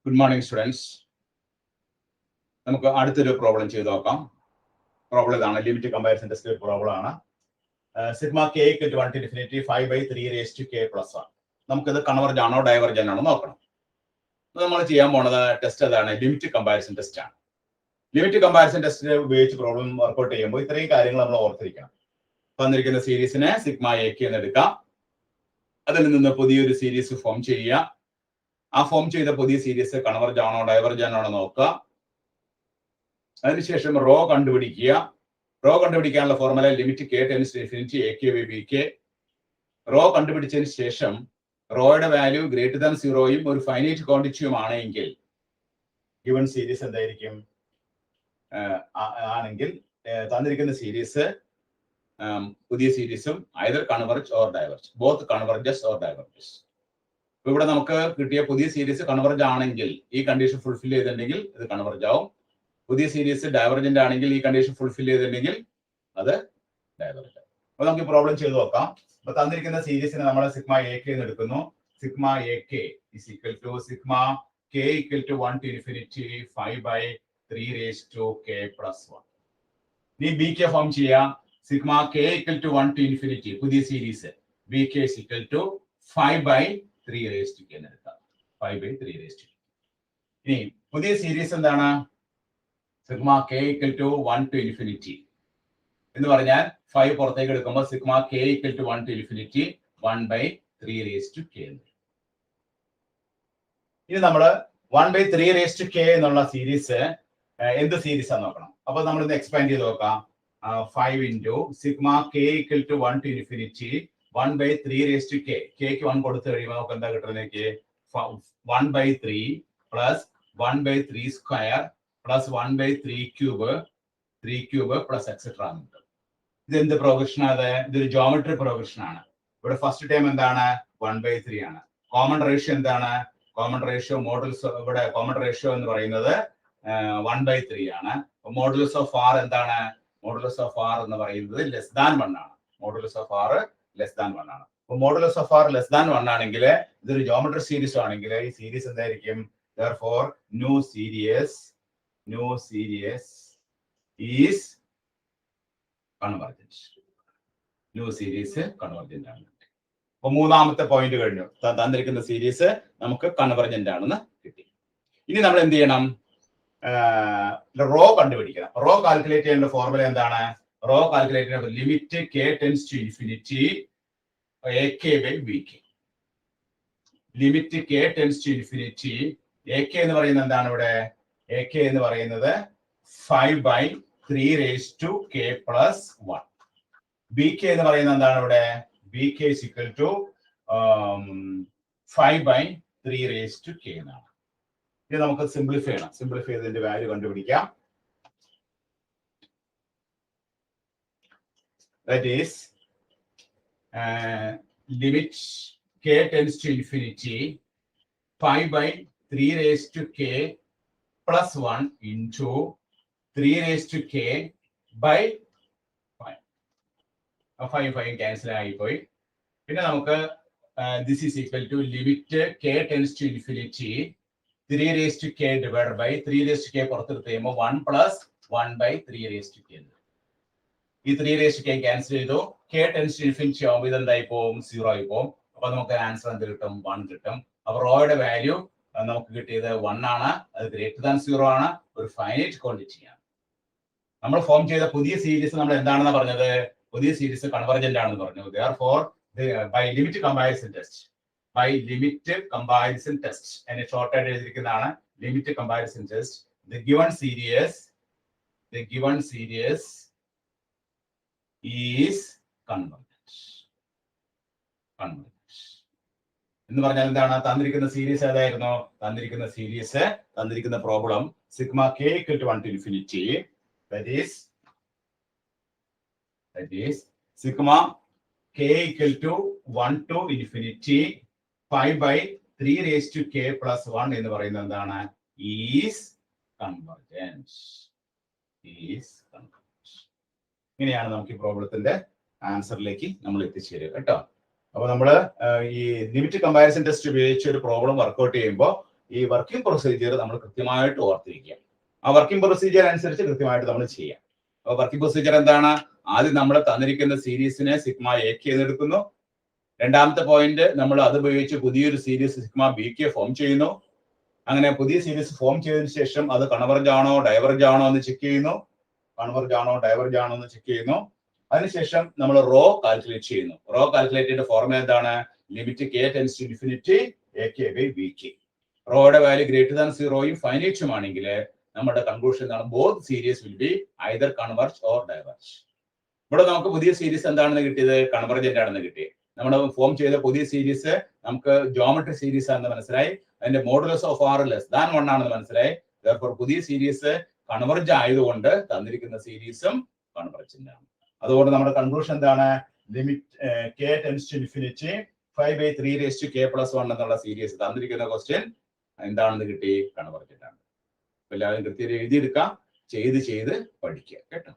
Good morning, students. നമുക്ക് അടുത്തൊരു problem ചെയ്ത് നോക്കാം. പ്രോബ്ലം ഇതാണ്, ലിമിറ്റ് കമ്പാരിസൺ ടെസ്റ്റ് പ്രോബ്ലം ആണ്. Sigma k equal to 1 to infinity 5/3 raised to k plus 1. നമുക്കിത് കൺവെർജ് ആണോ ഡൈവർജന്റ് ആണോ നോക്കണം. നമ്മൾ ചെയ്യാൻ പോണത് ടെസ്റ്റ് അതാണ്, ലിമിറ്റ് കമ്പാരിസൺ ടെസ്റ്റ് ആണ്. ലിമിറ്റ് കമ്പാരിസൺ ടെസ്റ്റ് ഉപയോഗിച്ച് പ്രോബ്ലം വർക്ക്ഔട്ട് ചെയ്യുമ്പോൾ ഇത്രയും കാര്യങ്ങൾ നമ്മൾ ഓർത്തിരിക്കണം. തന്നിരിക്കുന്ന സീരീസിനെ സിഗ്മ എ കെ എന്ന് എടുക്കാം. അതിൽ നിന്ന് പുതിയൊരു സീരീസ് ഫോം ചെയ്യുക. ആ ഫോം ചെയ്ത പുതിയ സീരീസ് കൺവെർജ് ആണോ ഡൈവർജന്റ് ആണോ നോക്കുക. അതിനുശേഷം റോ കണ്ടുപിടിക്കുക. റോ കണ്ടുപിടിക്കാനുള്ള formula limit K tends to infinity A K by B K. Rho കണ്ടുപിടിച്ചതിന് ശേഷം റോയുടെ വാല്യൂ ഗ്രേറ്റർ ദാൻ 0യും ഒരു ഫൈനൈറ്റ് ക്വാണ്ടിറ്റിയും ആണെങ്കിൽ ഗിവൺ സീരീസ് എന്തായിരിക്കും? ആണെങ്കിൽ തന്നിരിക്കുന്ന സീരീസ് പുതിയ സീരീസും either converge or diverge, both converges or diverges. ഇപ്പൊ ഇവിടെ നമുക്ക് കിട്ടിയ പുതിയ സീരീസ് കൺവെർജ് ആണെങ്കിൽ ഈ കണ്ടീഷൻ ഫുൾഫിൽ ചെയ്തിട്ടുണ്ടെങ്കിൽ ഇത് കൺവെർജ് ആവും. പുതിയ സീരീസ് ഡൈവർജന്റ് ആണെങ്കിൽ ഈ കണ്ടീഷൻ ഫുൾഫിൽ ചെയ്തിട്ടുണ്ടെങ്കിൽ അത് ഡൈവർജ് ആവും. അപ്പൊ നമുക്ക് പ്രോബ്ലം ചെയ്ത് നോക്കാം. അപ്പൊ തന്നിരിക്കുന്ന സീരീസിനെ നമ്മൾ സിഗ്മ എ കെ എന്ന് എടുക്കുന്നു. Sigma a k is equal to sigma k equal to 1 to infinity 5/3 raised to k plus 1. ഇനി ബി കെ ഫോം ചെയ്യാം. Sigma k equal to 1 to infinity പുതിയ series b k is equal to 5/3 raised to k എന്ന് എടുക്കാം. 5/3 raised to k. ഇനി പുതിയ series എന്താണ്? Sigma k equal to 1 to infinity എന്ന് പറഞ്ഞാൽ 5 പുറത്തേക്ക് എടുക്കുമ്പോൾ sigma k equal to 1 to infinity 1/3 raised to k. ഇനി നമ്മൾ 1/3 raised to k എന്നുള്ള സീരീസ് എന്ത് സീരീസ് ആണെന്ന് നോക്കണം. അപ്പൊ നമ്മൾ ഇത് എക്സ്പാൻഡ് ചെയ്ത് നോക്കാം. 5 into sigma k equal to 1 to infinity 1/3 raised to k. കെക്ക് 1 കൊടുത്തു കഴിയുമ്പോൾ നമുക്ക് എന്താ കിട്ടുന്നത്? 1/3 plus 1/3 square plus 1/3 cube 3 cube plus etcetera. ഇത് എന്ത് പ്രോഗ്രഷൻ ആണ്? ഇതൊരു ജോമെട്രി പ്രോഗ്രഷൻ ആണ്. ഇവിടെ ഫസ്റ്റ് ടൈം എന്താണ്? 1/3 ആണ്. കോമൺ റേഷ്യോ എന്താണ്? കോമൺ റേഷ്യോ മോഡുലസ്, ഇവിടെ കോമൺ റേഷ്യോ എന്ന് പറയുന്നത് 1/3 ആണ്. മോഡുലസ് ഓഫ് ആർ എന്താണ്? മോഡുലസ് ഓഫ് ആർ എന്ന് പറയുന്നത് ലെസ് ദാൻ 1 ആണ്. Modulus of r less than 1 ആണ്. അപ്പൊ modulus of r less than 1 ആണെങ്കിൽ ഇതൊരു ജോമെട്രി സീരീസ് ആണെങ്കിൽ ഈ സീരീസ് എന്തായിരിക്കും? therefore new series is convergent. New series convergent ആണ്. അപ്പൊ മൂന്നാമത്തെ പോയിന്റ് കഴിഞ്ഞു. തന്നിരിക്കുന്ന സീരീസ് നമുക്ക് കൺവെർജന്റ് ആണെന്ന് കിട്ടി. ഇനി നമ്മൾ എന്ത് ചെയ്യണം? റോ കണ്ടുപിടിക്കണം. റോ കാൽക്കുലേറ്റ് ചെയ്യേണ്ട ഫോർമുല എന്താണ്? റോ കാൽക്കുലേറ്റ് ചെയ്യുന്ന limit K tends to infinity A K by B k. Limit K tends to infinity A k എന്ന് പറയുന്നത് എന്താണ്? ഇവിടെ എ കെ എന്ന് പറയുന്നത് 5/3 raised to k plus 1. B K എന്ന് പറയുന്നത് എന്താണ്? ഇവിടെ B K is equal to 5/3 raised to k എന്നാണ്. ഇത് നമുക്ക് സിംപ്ലിഫൈ ചെയ്യണം. സിംപ്ലിഫൈ ചെയ്തതിന്റെ വാല്യൂ കണ്ടുപിടിക്കാം. That is limit k tends to infinity 5/3 raised to k plus 1 into 3 raised to k by 5. 5 cancel ആയിപ്പോയി. പിന്നെ നമുക്ക് this is equal to limit k tends to infinity 3 raised to k divided by 3 raised to k പുറത്തെടുത്ത് കഴിയുമ്പോൾ 1 plus 1/3 raised to k. ഈ 3 raised to k cancel ചെയ്തു. k tends to infinity ആവുമ്പോൾ ഇതെന്തായി പോകും? 0 ആയി പോകും. അപ്പൊ നമുക്ക് ആൻസർ എന്ത് കിട്ടും? 1 കിട്ടും. അപ്പൊ റോയുടെ വാല്യൂ നമുക്ക് കിട്ടിയത് 1 ആണ്. അത് ഗ്രേറ്റർ ദാൻ 0 ആണ്. ഒരു ഫൈനൈറ്റ് ക്വാണ്ടിറ്റി ആണ്. നമ്മൾ ഫോം ചെയ്ത പുതിയ സീരീസ് നമ്മൾ എന്താണെന്ന് പറഞ്ഞത്? പുതിയ സീരീസ് കൺവെർജന്റ് ആണെന്ന് പറഞ്ഞു. therefore by limit comparison test, by limit comparison test എന്നെ ഷോർട്ട് ആയിട്ട് എഴുതിയിരിക്കുന്നതാണ്. Limit comparison test the given series is convergent. എന്ന് പറഞ്ഞാൽ എന്താണ്? തന്നിരിക്കുന്ന സീരീസ് ഏതായിരുന്നു? തന്നിരിക്കുന്ന സീരീസ്, തന്നിരിക്കുന്ന problem sigma k equal to 1 to infinity, that is sigma k equal to 1 to infinity 5/3 raised to k plus 1 എന്ന് പറയുന്നത് എന്താണ്? Is convergent. ഇങ്ങനെയാണ് നമുക്ക് ഈ പ്രോബ്ലത്തിന്റെ ആൻസറിലേക്ക് നമ്മൾ എത്തിച്ചേരുക കേട്ടോ. അപ്പൊ നമ്മൾ ഈ ലിമിറ്റ് കമ്പാരിസൺ ടെസ്റ്റ് ഉപയോഗിച്ച് ഒരു പ്രോബ്ലം വർക്ക്ഔട്ട് ചെയ്യുമ്പോൾ ഈ വർക്കിംഗ് പ്രൊസീജിയർ നമ്മൾ കൃത്യമായിട്ട് ഓർത്തിരിക്കുക. ആ വർക്കിംഗ് പ്രൊസീജിയർ അനുസരിച്ച് കൃത്യമായിട്ട് നമ്മൾ ചെയ്യാം. അപ്പൊ വർക്കിംഗ് പ്രൊസീജിയർ എന്താണ്? ആദ്യം നമ്മൾ തന്നിരിക്കുന്ന സീരീസിനെ സിഗ്മ എ കെ എന്നെടുക്കുന്നു. രണ്ടാമത്തെ പോയിന്റ്, നമ്മൾ അത് ഉപയോഗിച്ച് പുതിയൊരു series sigma B k form ചെയ്യുന്നു. അങ്ങനെ പുതിയ സീരീസ് ഫോം ചെയ്തതിനു ശേഷം അത് കൺവെർജ് ആണോ ഡൈവർജ് ആണോ എന്ന് ചെക്ക് ചെയ്യുന്നു. കൺവെർജ് ആണോ ഡൈവർജ് ആണോ എന്ന് ചെക്ക് ചെയ്യുന്നു. അതിനുശേഷം നമ്മൾ റോ കാൽക്കുലേറ്റ് ചെയ്യുന്നു. റോ കാൽക്കുലേറ്റിന്റെ ഫോർമുല എന്താണ്? Limit K tends to infinity A K by B K. റോയുടെ വാല്യൂ ഗ്രേറ്റർ ദാൻ 0യും ഫൈനൈറ്റും ആണെങ്കിൽ നമ്മുടെ കൺക്ലൂഷൻ എന്താണ്? Both series will be either converge or diverge. ഇവിടെ നമുക്ക് പുതിയ സീരീസ് എന്താണെന്ന് കിട്ടിയത്? കൺവെർജന്റ് ആണെന്ന് കിട്ടി. നമ്മൾ ഫോം ചെയ്ത പുതിയ സീരീസ് നമുക്ക് ജോമെട്രി സീരീസ് ആണെന്ന് മനസ്സിലായി. അതിന്റെ modulus of r less than 1 ആണെന്ന് മനസ്സിലായി. therefore പുതിയ സീരീസ് കൺവെർജ് ആയതുകൊണ്ട് തന്നിരിക്കുന്ന സീരീസും കൺവെർജന്റ് ആണ്. അതുകൊണ്ട് നമ്മുടെ കൺക്ലൂഷൻ എന്താണ്? Limit K tends to infinity 5/3 എന്നുള്ള സീരീസ് തന്നിരിക്കുന്ന ക്വസ്റ്റ്യൻ എന്താണെന്ന് കിട്ടി? കൺവെർജന്റ് ആണ്. എല്ലാവരും കൃത്യമായി എഴുതിയെടുക്കാം, ചെയ്ത് പഠിക്കുക കേട്ടോ.